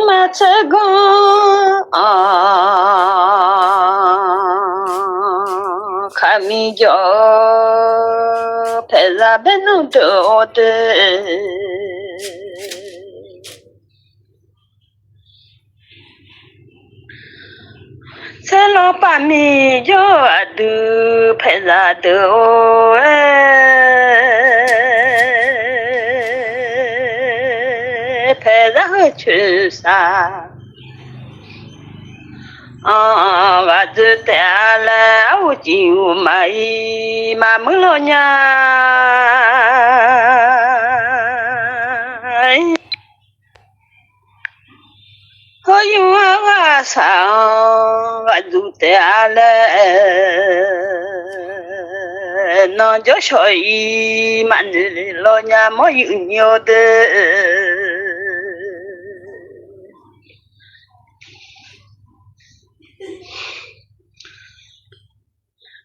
嘛这个看米叫陪着别弄多的。在老把米叫都陪着多陪着去啥？我只带了我就买没了呢。我有我上我就带了，那叫小姨满地老娘没有鸟的。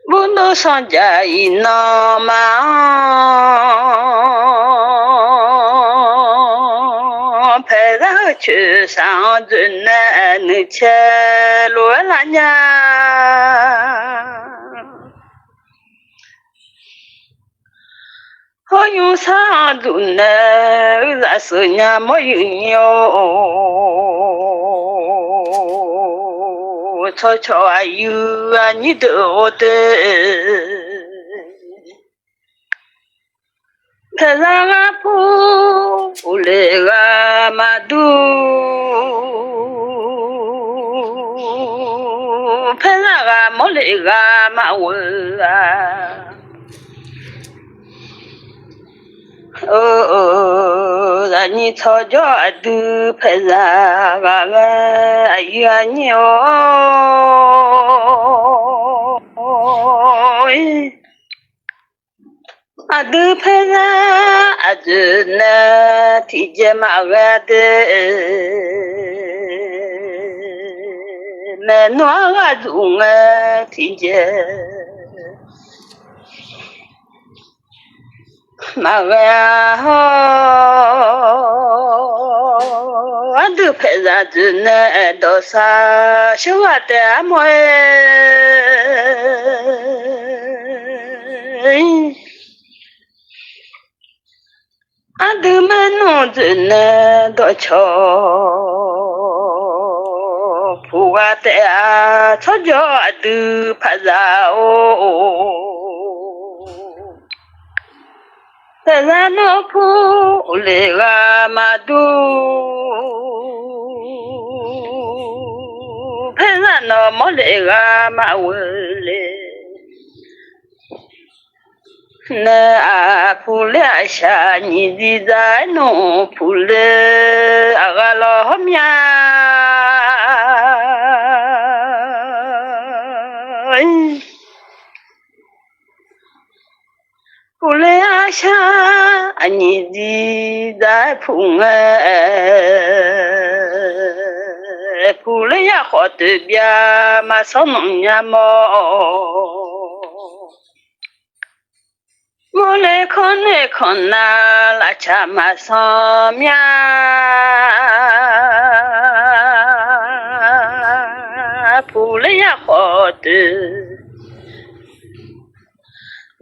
不能上家一闹嘛，陪着去上村那能吃罗拉娘，我用上村那那时娘没有鸟，悄悄啊有啊你都的。陪着我铺来个马肚，陪着我没来个马尾啊。让你吵架都陪着我个牛。都陪着子那提着马个的，那暖个中啊提着马个好，都陪着子那多少小娃的么？都没弄着那多巧，铺啊的吵架都怕啥哦？在那老铺来个马肚，陪着那没来个马尾嘞。那铺了下你的在弄铺了个老面，铺了下你的在铺铺了呀好的边嘛上弄呀么。我来看那拉茶马上面，铺了也好的，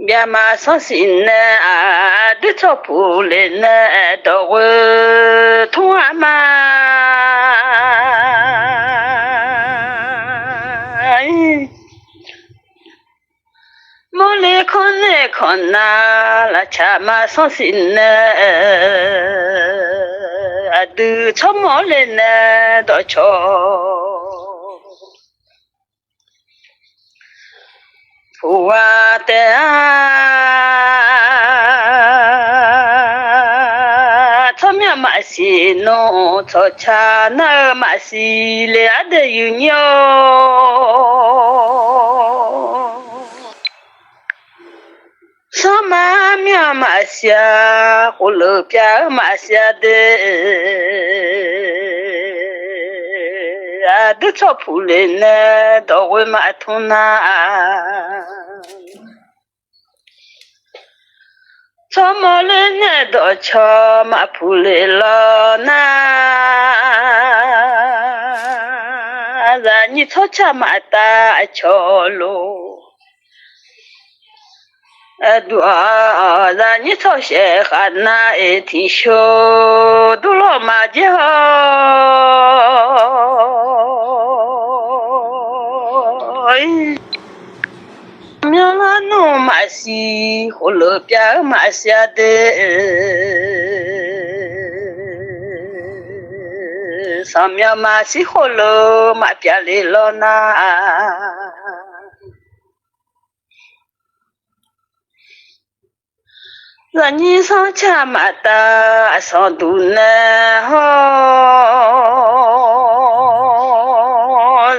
边马上心呢的草铺了呢，到我同阿妈。我来看那拉茶马上心呢，都草毛了呢，到桥。铺啊的草苗马西弄草茶那马西来的有鸟。上马苗马下，葫芦边马下的，都草铺了呢，到尾马桶那，草毛了呢，到桥马铺了了那。ra ni cho cha ma ta cho lo dua ra ni cho she khana e ti sho du lo ma je ho myo la no ma si ho lo pya ma sia de samya ma si ho lo ma pya le lo na là ni sang cha ma ta sang du na ho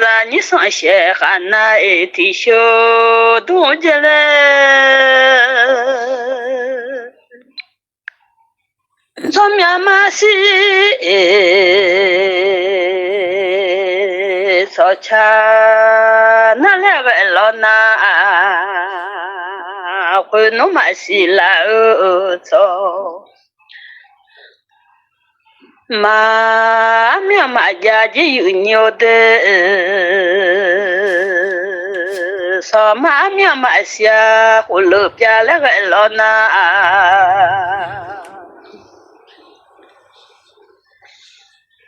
là ni sang she khana e ti sho du je le samya ma si so cha na le lo na quê nó mà xì là cho mà mẹ mà già chỉ yêu nhiều de sao mà mẹ mà xia hồ lợp cha lấy cái lo na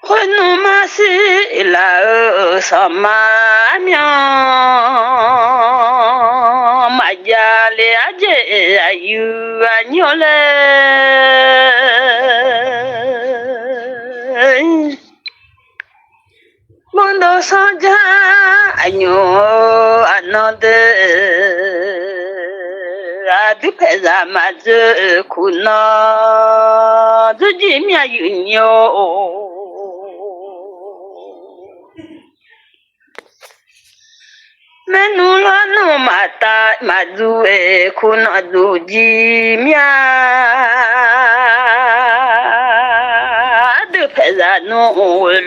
quê nó mà xì là sao mà mẹ ya le aje ayu anyole mondo saja anyo anode adu peza maze kuna zuji mi ayunyo menula no mata mazu e kuna zuji mia de peza no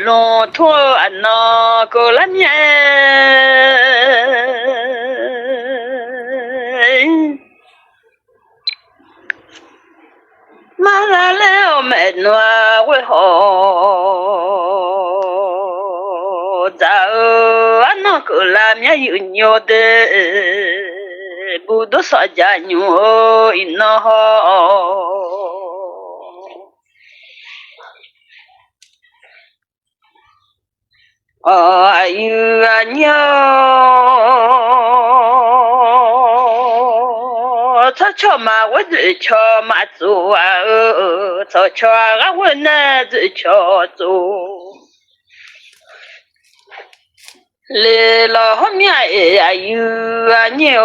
lo to ana ko la mia malale o menwa we ho ano ko la mia yunyo de budo sa janyo ino ho ayu anyo cho cho ma wo zi cho ma zu cho cho ga wo na zi cho zu le lo hôm nay ayu nhiều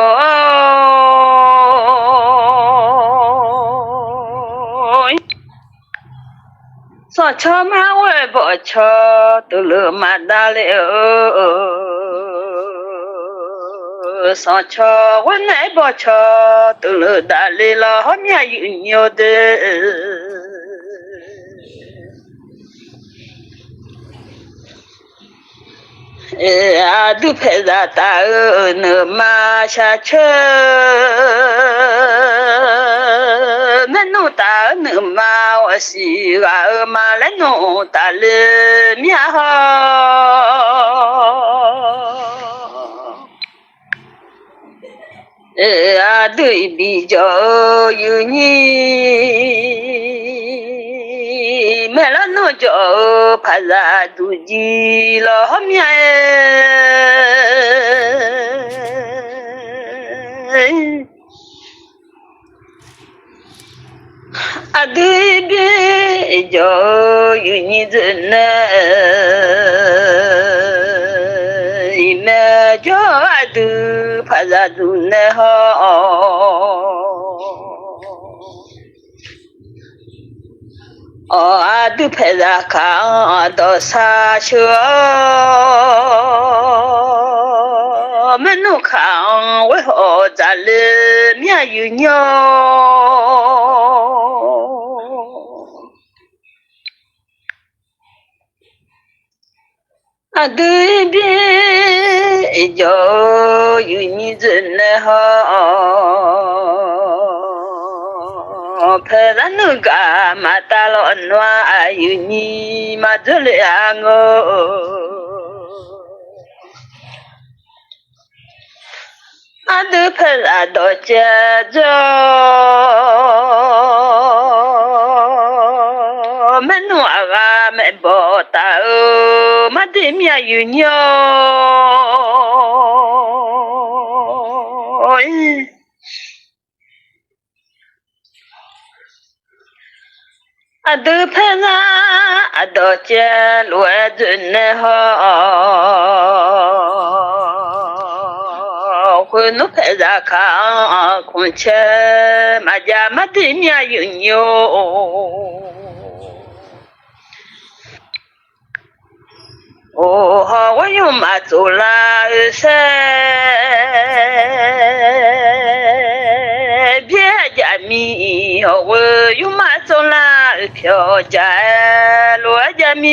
sao cho má quê bỏ cho từ lửa mà đa lệ sao cho quê này bỏ cho từ lửa đa lệ lo hôm nay nhiều de adu pheza ta nơ ma cha chơ menu ta nơ ma wa si ga ma le no ta le mia ha adu bi jo yu ni mela no jo phaza du ji lo homya adibe jo yuni zna ime jo adu phaza du ne ho adu pheza ka do sa chua menu ka we ho za le mia yu nyo adu bi jo yu ni zne ho pheza nu ga mata lo nwa ayu ni ma zule ango 阿都拍拉到接着，没弄阿个没包大哦，没对面有鸟。阿都拍拉阿到接罗准呢好，会弄拍拉看空气，马家没对面有鸟。哦，我又马走了噻，别家米，我又马走了票价罗家米。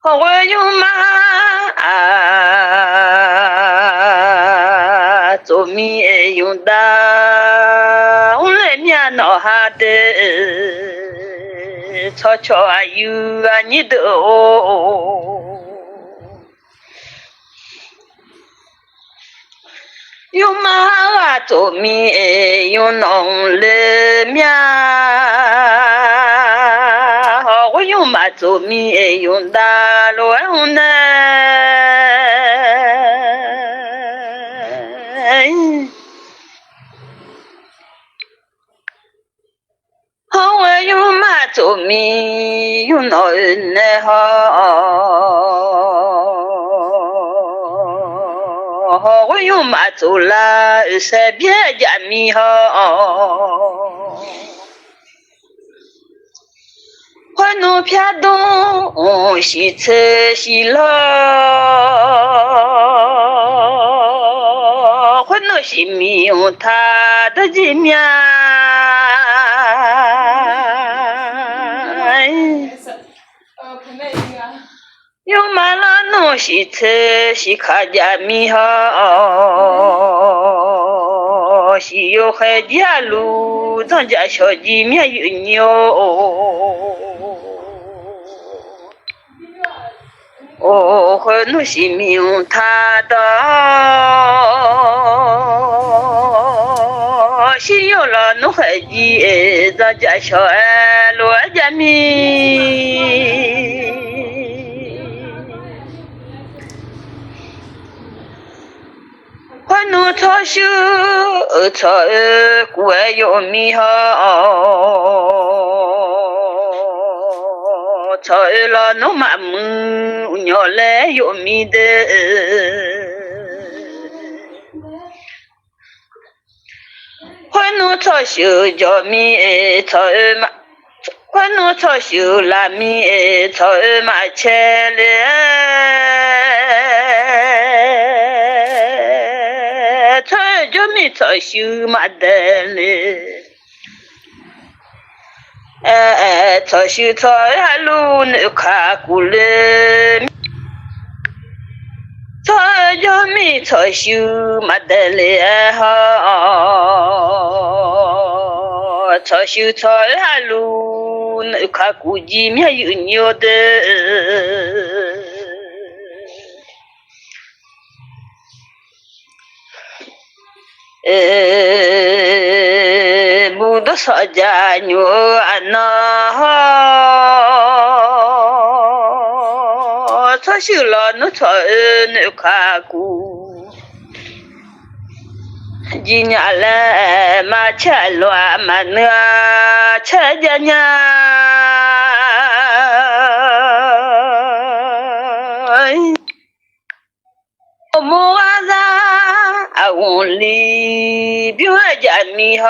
我又马做米用的，我来面闹哈的，悄悄有啊你的哦。用马做米用弄了面，我用马做米用大乱呢。我用马做米用弄呢我用马走了三别家米好，我弄片东西吃西了，我弄西米用他的几面。用马拉弄西吃西卡家米好，西有海家路，咱家小鸡面有鸟。我弄西米用他的，西有了弄海鸡，咱家小爱罗家米。我弄草修草古有米好，草了弄马木鸟来有米的。我弄草修叫米草马，我弄草修拉米草马切了。草叫米草修马的嘞，草修草呀路那卡古嘞，草叫米草修马的嘞好，草修草呀路那卡古鸡面有鸟的。不多少家牛安呐，草修了那草那卡古，今年来马车乱马那车家呢。莫阿扎阿翁里表家米好，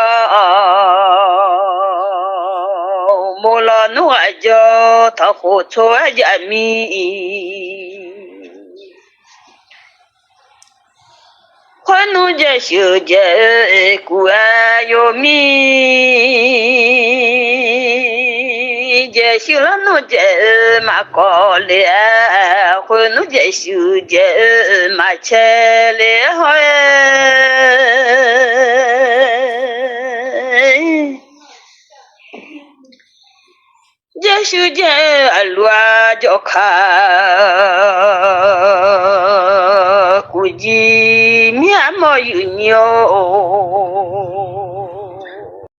莫拉努阿叫他火错家米，欢努家修家古阿有米，家修了努家马高嘞。我弄点修剪马车来好 Jésù jẹ́ àlùájọkà kò jí mí àmọ́ yìí ni ó.